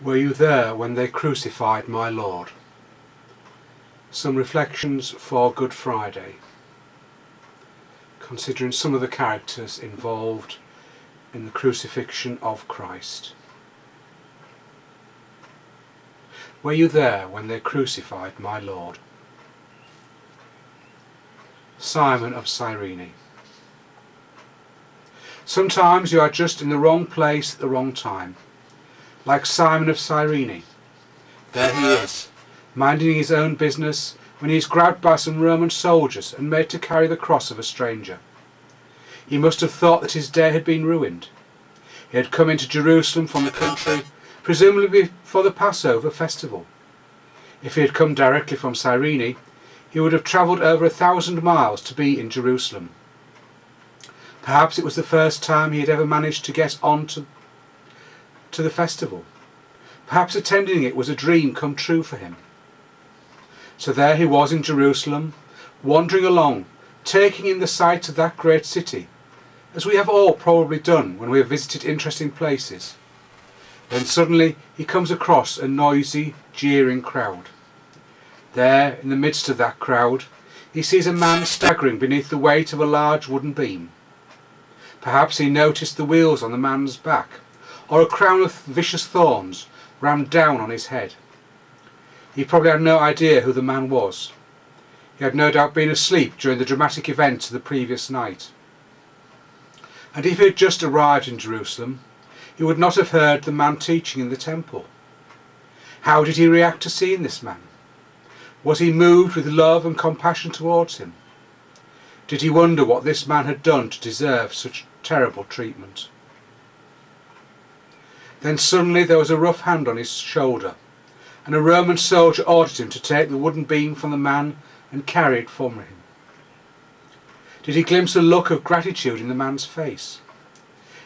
Were you there when they crucified my Lord? Some reflections for Good Friday, considering some of the characters involved in the crucifixion of Christ. Were you there when they crucified my Lord? Simon of Cyrene. Sometimes you are just in the wrong place at the wrong time. Like Simon of Cyrene. There he is, minding his own business, when he is grabbed by some Roman soldiers and made to carry the cross of a stranger. He must have thought that his day had been ruined. He had come into Jerusalem from the country, presumably for the Passover festival. If he had come directly from Cyrene, he would have travelled over 1,000 miles to be in Jerusalem. Perhaps it was the first time he had ever managed to get on to the festival. Perhaps attending it was a dream come true for him. So there he was in Jerusalem, wandering along, taking in the sights of that great city, as we have all probably done when we have visited interesting places. Then suddenly he comes across a noisy, jeering crowd. There, in the midst of that crowd, he sees a man staggering beneath the weight of a large wooden beam. Perhaps he noticed the wheels on the man's back, or a crown of vicious thorns rammed down on his head. He probably had no idea who the man was. He had no doubt been asleep during the dramatic events of the previous night. And if he had just arrived in Jerusalem, he would not have heard the man teaching in the temple. How did he react to seeing this man? Was he moved with love and compassion towards him? Did he wonder what this man had done to deserve such terrible treatment? Then suddenly there was a rough hand on his shoulder, and a Roman soldier ordered him to take the wooden beam from the man and carry it from him. Did he glimpse a look of gratitude in the man's face?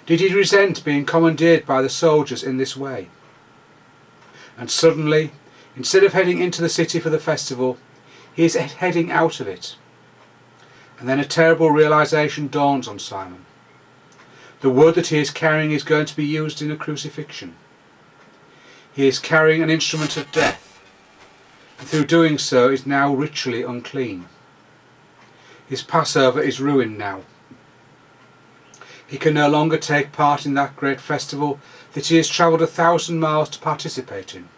Did he resent being commandeered by the soldiers in this way? And suddenly, instead of heading into the city for the festival, he is heading out of it. And then a terrible realization dawns on Simon. The wood that he is carrying is going to be used in a crucifixion. He is carrying an instrument of death, and through doing so is now ritually unclean. His Passover is ruined now. He can no longer take part in that great festival that he has travelled 1,000 miles to participate in.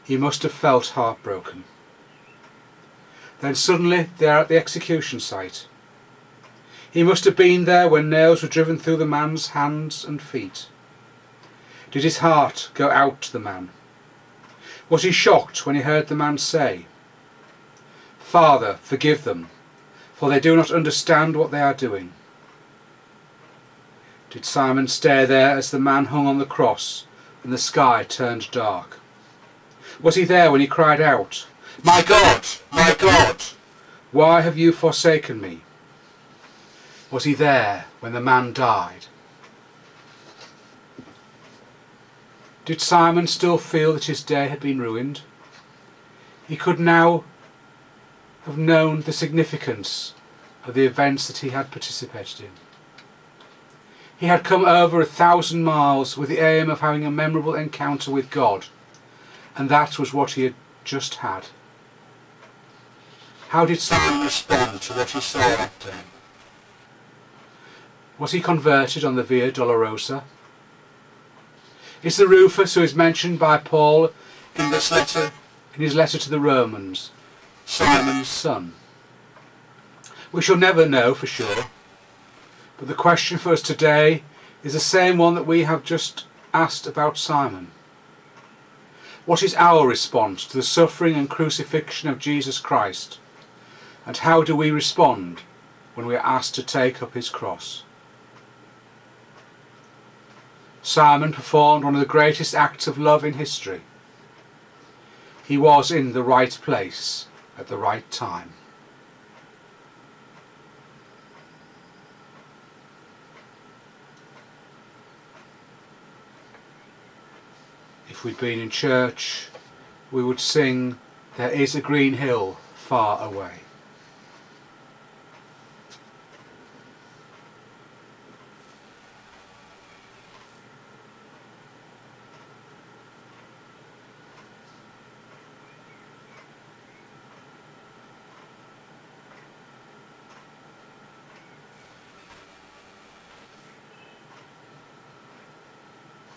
He must have felt heartbroken. Then suddenly they are at the execution site. He must have been there when nails were driven through the man's hands and feet. Did his heart go out to the man? Was he shocked when he heard the man say, "Father, forgive them, for they do not understand what they are doing"? Did Simon stare there as the man hung on the cross and the sky turned dark? Was he there when he cried out, my God, why have you forsaken me?" Was he there when the man died? Did Simon still feel that his day had been ruined? He could now have known the significance of the events that he had participated in. He had come over 1,000 miles with the aim of having a memorable encounter with God, and that was what he had just had. How did Simon respond to what he saw that day? Was he converted on the Via Dolorosa? Is the Rufus who is mentioned by Paul in his letter to the Romans Simon's son? We shall never know for sure, but the question for us today is the same one that we have just asked about Simon. What is our response to the suffering and crucifixion of Jesus Christ? And how do we respond when we are asked to take up his cross? Simon performed one of the greatest acts of love in history. He was in the right place at the right time. If we'd been in church, we would sing, "There is a green hill far away."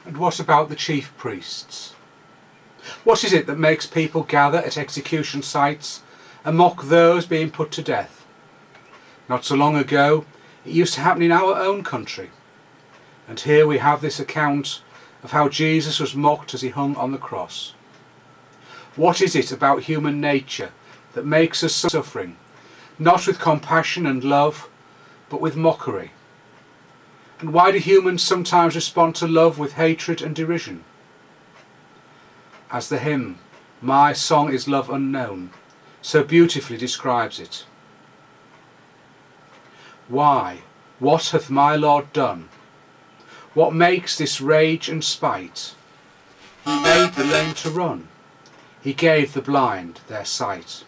And what about the chief priests? What is it that makes people gather at execution sites and mock those being put to death? Not so long ago, it used to happen in our own country. And here we have this account of how Jesus was mocked as he hung on the cross. What is it about human nature that makes us suffering, not with compassion and love, but with mockery? And why do humans sometimes respond to love with hatred and derision? As the hymn, "My Song is Love Unknown," so beautifully describes it. Why? What hath my Lord done? What makes this rage and spite? He made the lame to run. He gave the blind their sight.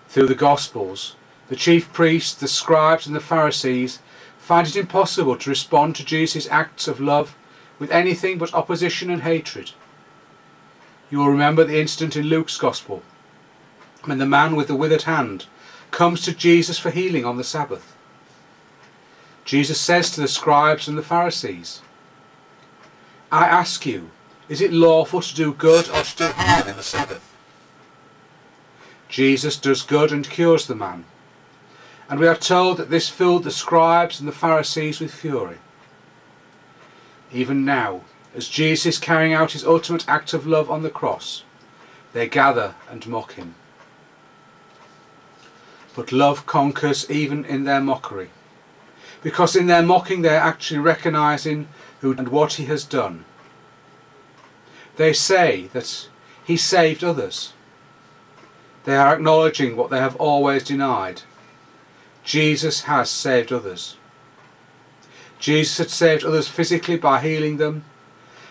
Through the Gospels, the chief priests, the scribes and the Pharisees find it impossible to respond to Jesus' acts of love with anything but opposition and hatred. You will remember the incident in Luke's Gospel, when the man with the withered hand comes to Jesus for healing on the Sabbath. Jesus says to the scribes and the Pharisees, "I ask you, is it lawful to do good or to do harm in the Sabbath?" Jesus does good and cures the man, and we are told that this filled the scribes and the Pharisees with fury. Even now, as Jesus is carrying out his ultimate act of love on the cross, they gather and mock him. But love conquers even in their mockery, because in their mocking they are actually recognising who and what he has done. They say that he saved others. They are acknowledging what they have always denied. Jesus has saved others. Jesus had saved others physically by healing them,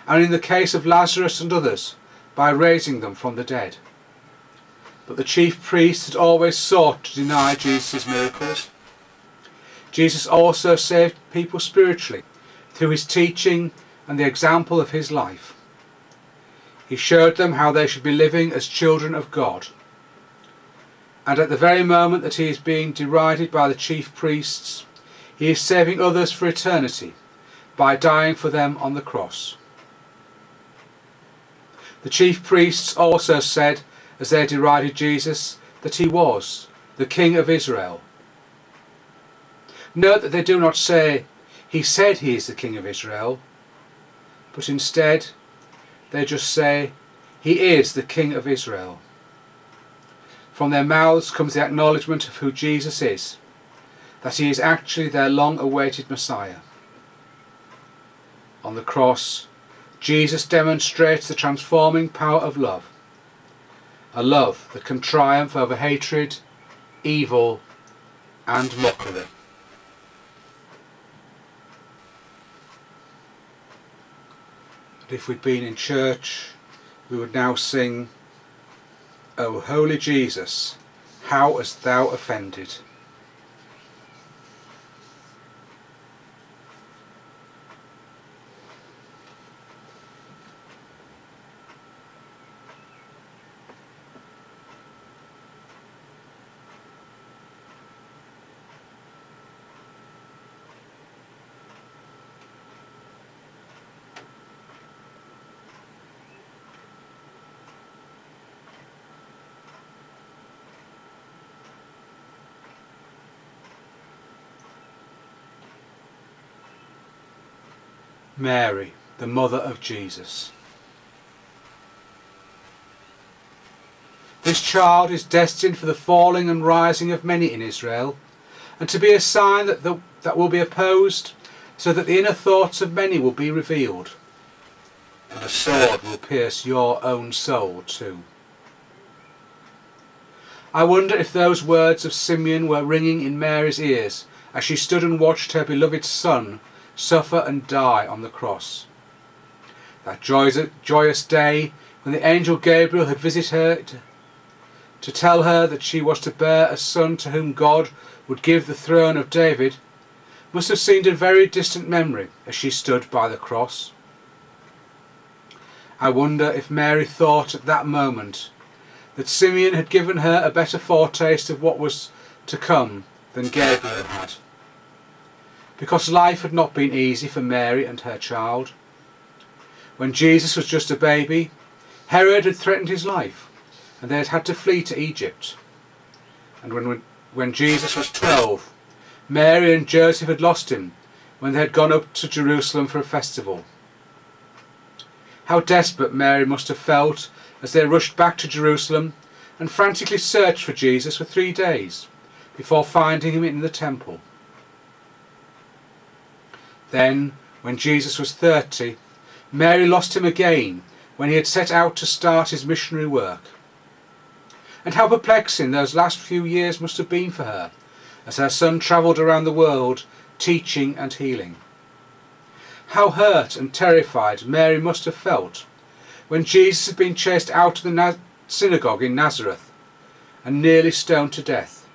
and in the case of Lazarus and others, by raising them from the dead. But the chief priests had always sought to deny Jesus' miracles. Jesus also saved people spiritually through his teaching and the example of his life. He showed them how they should be living as children of God. And at the very moment that he is being derided by the chief priests, he is saving others for eternity by dying for them on the cross. The chief priests also said, as they derided Jesus, that he was the King of Israel. Note that they do not say, "He said he is the King of Israel," but instead they just say, "He is the King of Israel." From their mouths comes the acknowledgement of who Jesus is, that he is actually their long-awaited Messiah. On the cross, Jesus demonstrates the transforming power of love, a love that can triumph over hatred, evil, and mockery. And if we'd been in church, we would now sing, "O holy Jesus, how hast thou offended?" Mary, the mother of Jesus. This child is destined for the falling and rising of many in Israel, and to be a sign that will be opposed, so that the inner thoughts of many will be revealed, and a sword will pierce your own soul too. I wonder if those words of Simeon were ringing in Mary's ears as she stood and watched her beloved son suffer and die on the cross. That joyous day when the angel Gabriel had visited her to tell her that she was to bear a son to whom God would give the throne of David must have seemed a very distant memory as she stood by the cross. I wonder if Mary thought at that moment that Simeon had given her a better foretaste of what was to come than Gabriel had. Because life had not been easy for Mary and her child. When Jesus was just a baby, Herod had threatened his life, and they had had to flee to Egypt. And when Jesus was 12, Mary and Joseph had lost him when they had gone up to Jerusalem for a festival. How desperate Mary must have felt as they rushed back to Jerusalem and frantically searched for Jesus for 3 days before finding him in the temple. Then, when Jesus was 30, Mary lost him again when he had set out to start his missionary work. And how perplexing those last few years must have been for her, as her son travelled around the world teaching and healing. How hurt and terrified Mary must have felt when Jesus had been chased out of the synagogue in Nazareth and nearly stoned to death.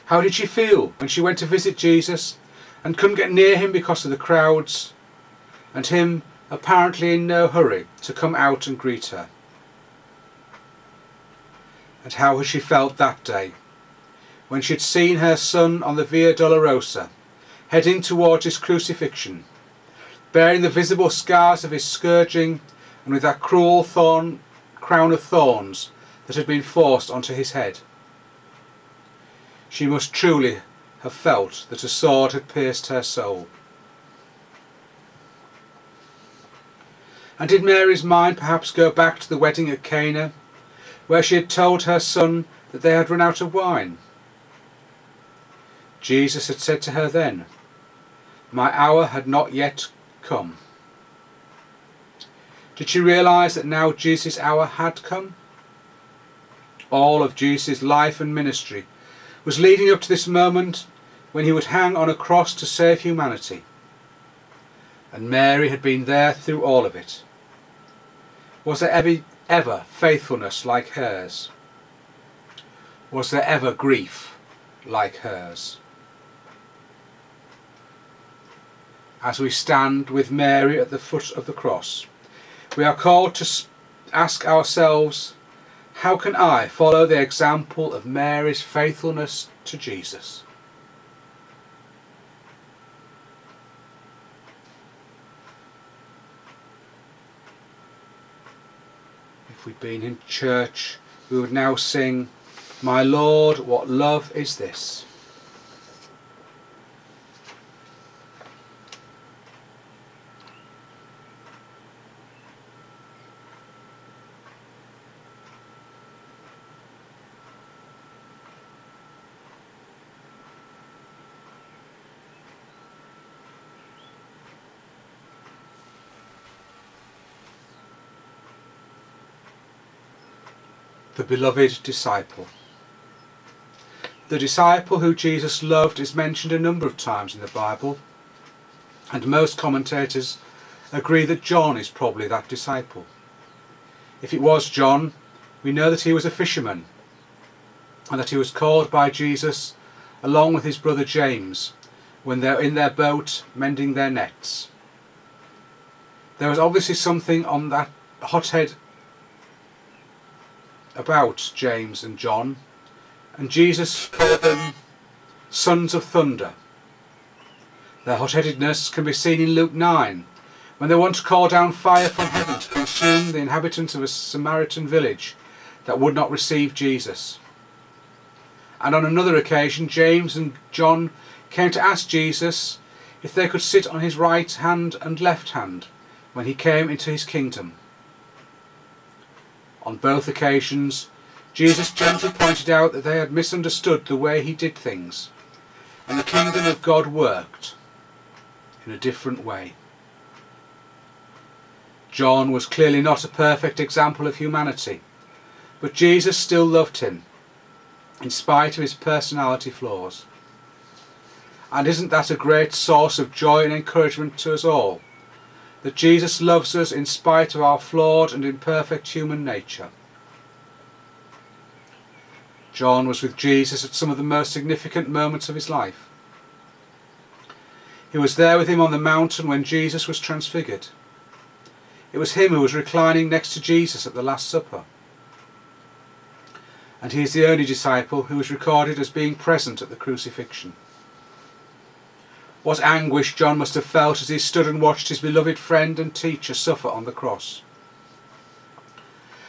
How did she feel when she went to visit Jesus and couldn't get near him because of the crowds, and him apparently in no hurry to come out and greet her? And how had she felt that day when she had seen her son on the Via Dolorosa, heading towards his crucifixion, bearing the visible scars of his scourging and with that cruel crown of thorns that had been forced onto his head? She must truly have felt that a sword had pierced her soul. And did Mary's mind perhaps go back to the wedding at Cana, where she had told her son that they had run out of wine? Jesus had said to her then, "My hour had not yet come." Did she realise that now Jesus' hour had come? All of Jesus' life and ministry was leading up to this moment when he would hang on a cross to save humanity. And Mary had been there through all of it. Was there ever faithfulness like hers? Was there ever grief like hers? As we stand with Mary at the foot of the cross, we are called to ask ourselves, how can I follow the example of Mary's faithfulness to Jesus? If we'd been in church, we would now sing, "My Lord, what love is this?" The beloved disciple. The disciple who Jesus loved is mentioned a number of times in the Bible, and most commentators agree that John is probably that disciple. If it was John, we know that he was a fisherman, and that he was called by Jesus along with his brother James when they're in their boat mending their nets. There was obviously something on that hothead about James and John, and Jesus called them sons of thunder. Their hot-headedness can be seen in Luke 9, when they want to call down fire from heaven to consume the inhabitants of a Samaritan village that would not receive Jesus. And on another occasion, James and John came to ask Jesus if they could sit on his right hand and left hand when he came into his kingdom. On both occasions, Jesus gently pointed out that they had misunderstood the way he did things, and the kingdom of God worked in a different way. John was clearly not a perfect example of humanity, but Jesus still loved him, in spite of his personality flaws. And isn't that a great source of joy and encouragement to us all? That Jesus loves us in spite of our flawed and imperfect human nature. John was with Jesus at some of the most significant moments of his life. He was there with him on the mountain when Jesus was transfigured. It was him who was reclining next to Jesus at the Last Supper. And he is the only disciple who is recorded as being present at the crucifixion. What anguish John must have felt as he stood and watched his beloved friend and teacher suffer on the cross.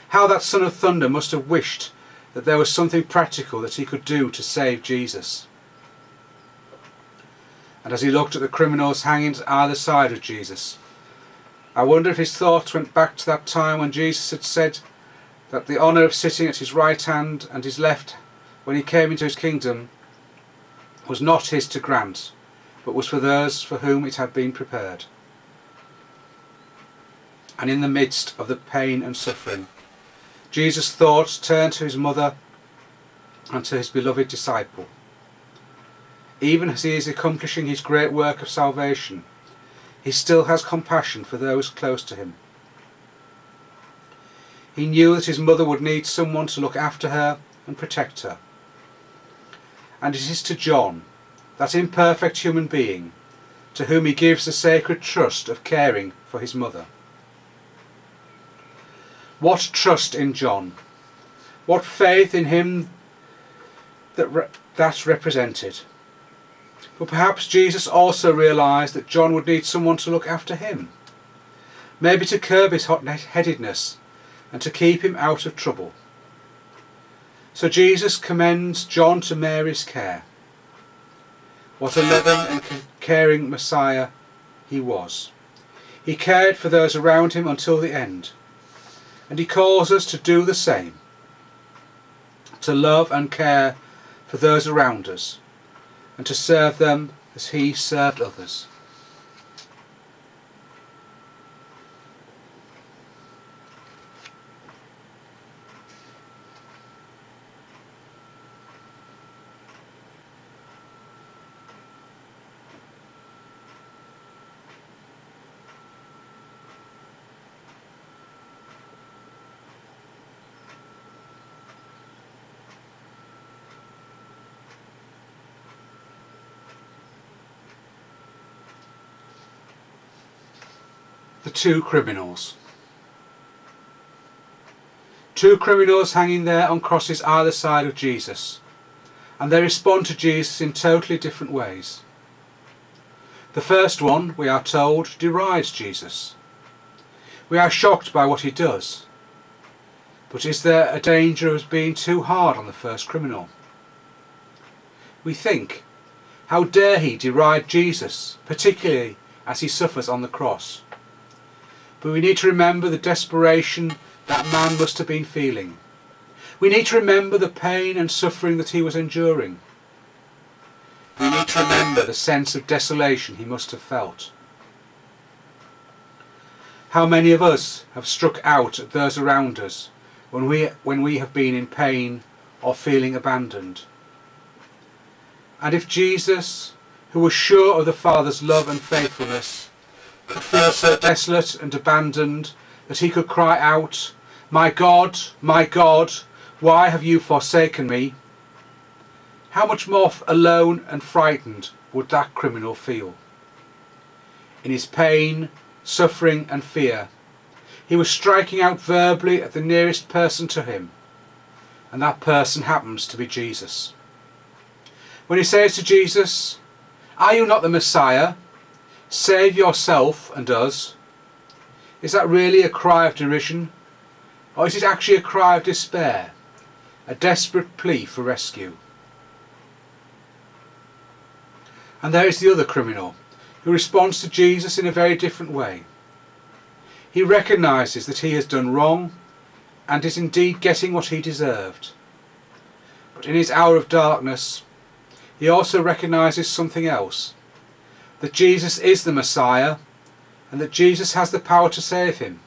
How that son of thunder must have wished that there was something practical that he could do to save Jesus. And as he looked at the criminals hanging at either side of Jesus, I wonder if his thoughts went back to that time when Jesus had said that the honour of sitting at his right hand and his left when he came into his kingdom was not his to grant, but was for those for whom it had been prepared. And in the midst of the pain and suffering, Jesus' thoughts turned to his mother and to his beloved disciple. Even as he is accomplishing his great work of salvation, he still has compassion for those close to him. He knew that his mother would need someone to look after her and protect her. And it is to John, that imperfect human being, to whom he gives the sacred trust of caring for his mother. What trust in John! What faith in him that represented! But perhaps Jesus also realised that John would need someone to look after him, maybe to curb his hot-headedness and to keep him out of trouble. So Jesus commends John to Mary's care. What a loving and caring Messiah he was. He cared for those around him until the end, and he calls us to do the same, to love and care for those around us, and to serve them as he served others. The two criminals. Two criminals hanging there on crosses either side of Jesus, and they respond to Jesus in totally different ways. The first one, we are told, derides Jesus. We are shocked by what he does. But is there a danger of being too hard on the first criminal? We think, how dare he deride Jesus, particularly as he suffers on the cross? But we need to remember the desperation that man must have been feeling. We need to remember the pain and suffering that he was enduring. We need to remember the sense of desolation he must have felt. How many of us have struck out at those around us when we have been in pain or feeling abandoned? And if Jesus, who was sure of the Father's love and faithfulness, could feel so desolate and abandoned that he could cry out, my God, why have you forsaken me?" How much more alone and frightened would that criminal feel? In his pain, suffering and fear, he was striking out verbally at the nearest person to him, and that person happens to be Jesus. When he says to Jesus, "Are you not the Messiah? Save yourself and us," is that really a cry of derision? Or is it actually a cry of despair, a desperate plea for rescue? And there is the other criminal, who responds to Jesus in a very different way. He recognises that he has done wrong and is indeed getting what he deserved. But in his hour of darkness, he also recognises something else, that Jesus is the Messiah and that Jesus has the power to save him.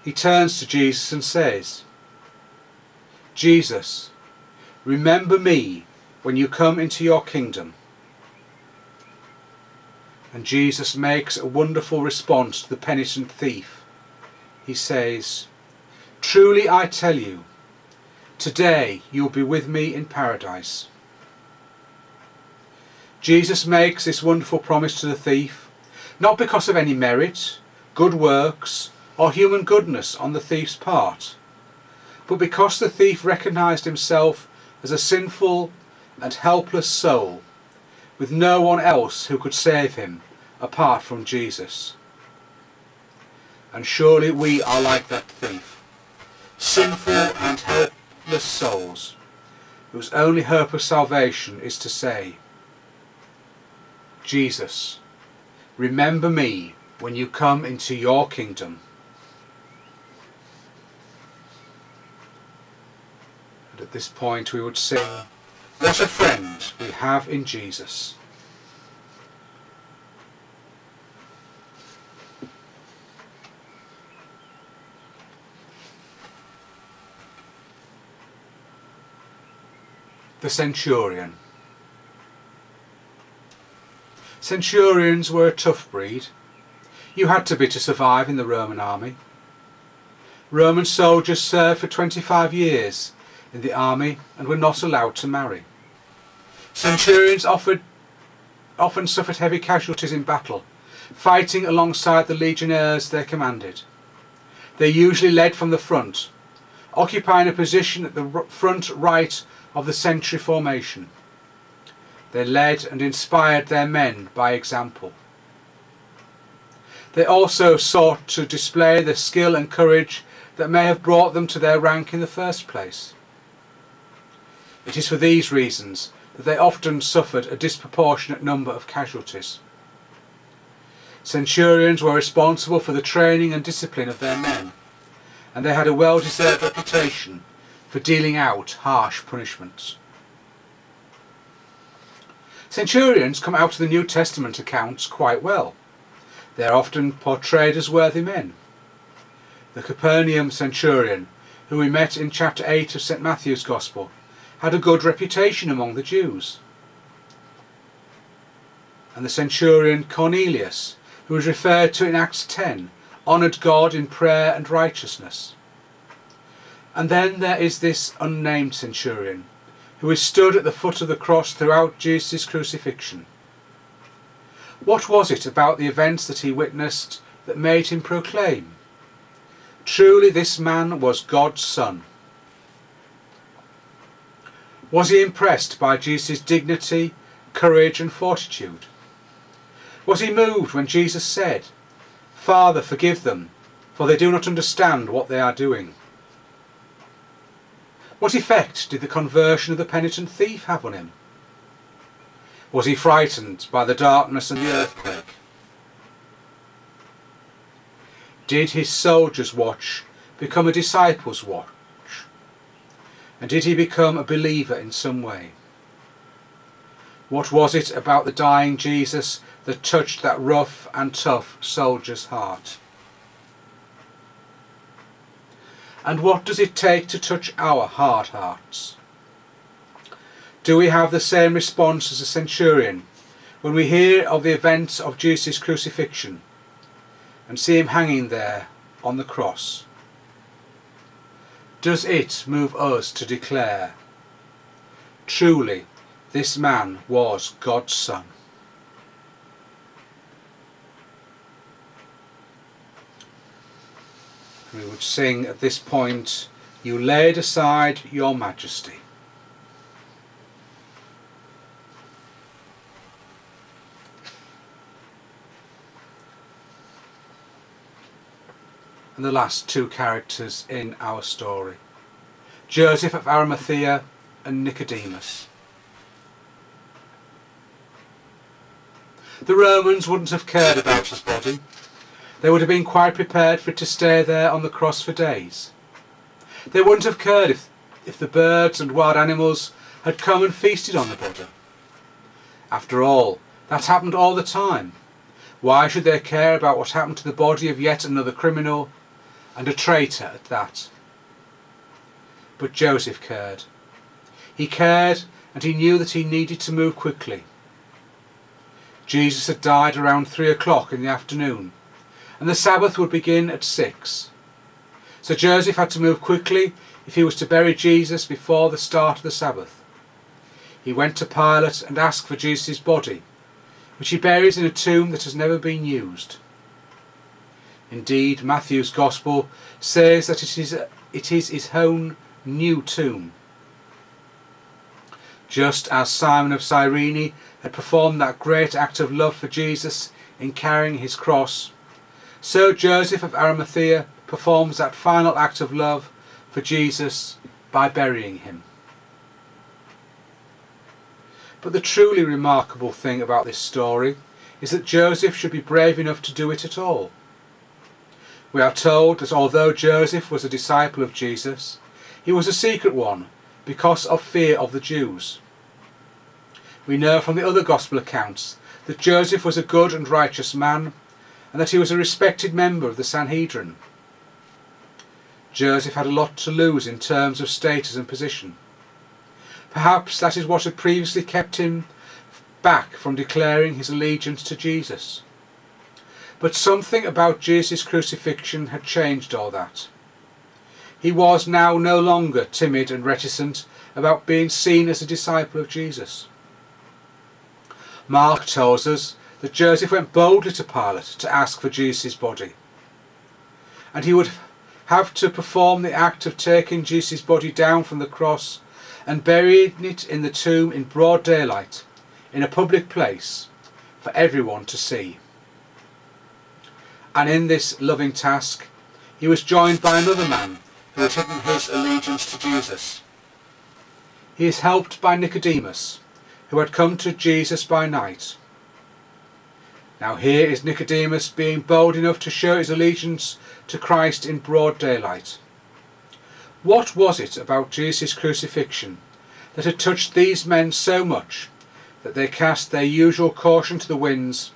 He turns to Jesus and says, "Jesus, remember me when you come into your kingdom." And Jesus makes a wonderful response to the penitent thief. He says, "Truly I tell you, today you'll be with me in paradise." Jesus makes this wonderful promise to the thief, not because of any merit, good works, or human goodness on the thief's part, but because the thief recognised himself as a sinful and helpless soul, with no one else who could save him apart from Jesus. And surely we are like that thief, sinful and helpless souls, whose only hope of salvation is to say, Jesus, remember me when you come into your kingdom. And at this point we would sing, what a friend we have in Jesus. The centurion. Centurions were a tough breed. You had to be to survive in the Roman army. Roman soldiers served for 25 years in the army and were not allowed to marry. Centurions often suffered heavy casualties in battle, fighting alongside the legionnaires they commanded. They usually led from the front, occupying a position at the front right of the sentry formation. They led and inspired their men by example. They also sought to display the skill and courage that may have brought them to their rank in the first place. It is for these reasons that they often suffered a disproportionate number of casualties. Centurions were responsible for the training and discipline of their men, and they had a well-deserved reputation for dealing out harsh punishments. Centurions come out of the New Testament accounts quite well. They are often portrayed as worthy men. The Capernaum centurion, who we met in chapter 8 of St. Matthew's Gospel, had a good reputation among the Jews. And the centurion Cornelius, who is referred to in Acts 10, honoured God in prayer and righteousness. And then there is this unnamed centurion, who is stood at the foot of the cross throughout Jesus' crucifixion. What was it about the events that he witnessed that made him proclaim, truly this man was God's Son? Was he impressed by Jesus' dignity, courage and fortitude? Was he moved when Jesus said, Father, forgive them, for they do not understand what they are doing? What effect did the conversion of the penitent thief have on him? Was he frightened by the darkness and the earthquake? Did his soldier's watch become a disciple's watch? And did he become a believer in some way? What was it about the dying Jesus that touched that rough and tough soldier's heart? And what does it take to touch our hard hearts? Do we have the same response as a centurion when we hear of the events of Jesus' crucifixion and see him hanging there on the cross? Does it move us to declare, truly this man was God's Son? We would sing at this point, You laid aside your majesty. And the last two characters in our story, Joseph of Arimathea and Nicodemus. The Romans wouldn't have cared about his body. They would have been quite prepared for it to stay there on the cross for days. They wouldn't have cared if the birds and wild animals had come and feasted on the body. After all, that happened all the time. Why should they care about what happened to the body of yet another criminal, and a traitor at that? But Joseph cared. He cared, and he knew that he needed to move quickly. Jesus had died around 3 o'clock in the afternoon, and the Sabbath would begin at 6. So Joseph had to move quickly if he was to bury Jesus before the start of the Sabbath. He went to Pilate and asked for Jesus' body, which he buries in a tomb that has never been used. Indeed, Matthew's Gospel says that it is his own new tomb. Just as Simon of Cyrene had performed that great act of love for Jesus in carrying his cross, so Joseph of Arimathea performs that final act of love for Jesus by burying him. But the truly remarkable thing about this story is that Joseph should be brave enough to do it at all. We are told that although Joseph was a disciple of Jesus, he was a secret one because of fear of the Jews. We know from the other Gospel accounts that Joseph was a good and righteous man, and that he was a respected member of the Sanhedrin. Joseph had a lot to lose in terms of status and position. Perhaps that is what had previously kept him back from declaring his allegiance to Jesus. But something about Jesus' crucifixion had changed all that. He was now no longer timid and reticent about being seen as a disciple of Jesus. Mark tells us that Joseph went boldly to Pilate to ask for Jesus' body, and he would have to perform the act of taking Jesus' body down from the cross and burying it in the tomb in broad daylight, in a public place, for everyone to see. And in this loving task, he was joined by another man who had hidden his allegiance to Jesus. He is helped by Nicodemus, who had come to Jesus by night. Now here is Nicodemus being bold enough to show his allegiance to Christ in broad daylight. What was it about Jesus' crucifixion that had touched these men so much that they cast their usual caution to the winds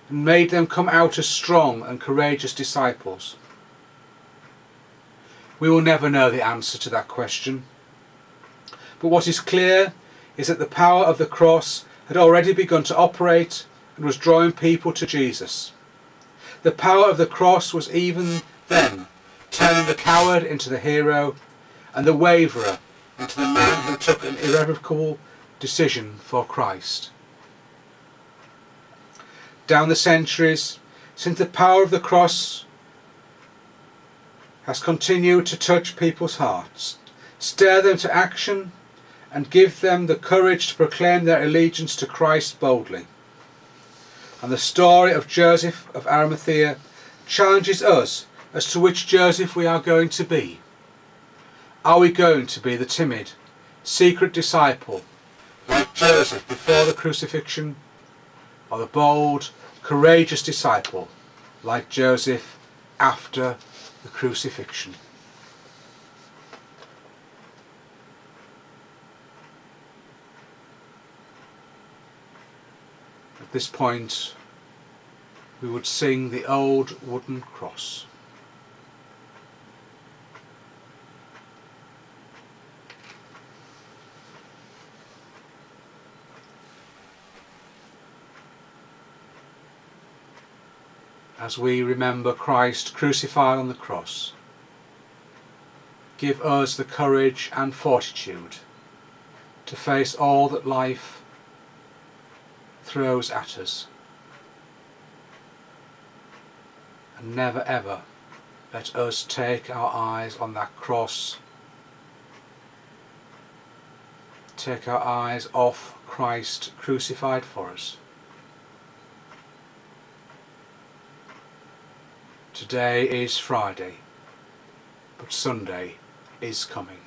and made them come out as strong and courageous disciples? We will never know the answer to that question. But what is clear is that the power of the cross had already begun to operate and was drawing people to Jesus. The power of the cross was even then turning the coward into the hero and the waverer into the man who took an irrevocable decision for Christ. Down the centuries, since the power of the cross has continued to touch people's hearts, stir them to action, and give them the courage to proclaim their allegiance to Christ boldly. And the story of Joseph of Arimathea challenges us as to which Joseph we are going to be. Are we going to be the timid, secret disciple, like Joseph before the crucifixion, or the bold, courageous disciple, like Joseph after the crucifixion? At this point, we would sing the old wooden cross. As we remember Christ crucified on the cross, give us the courage and fortitude to face all that life throws at us, and never ever let us take our eyes on that cross, take our eyes off Christ crucified for us. Today is Friday, but Sunday is coming.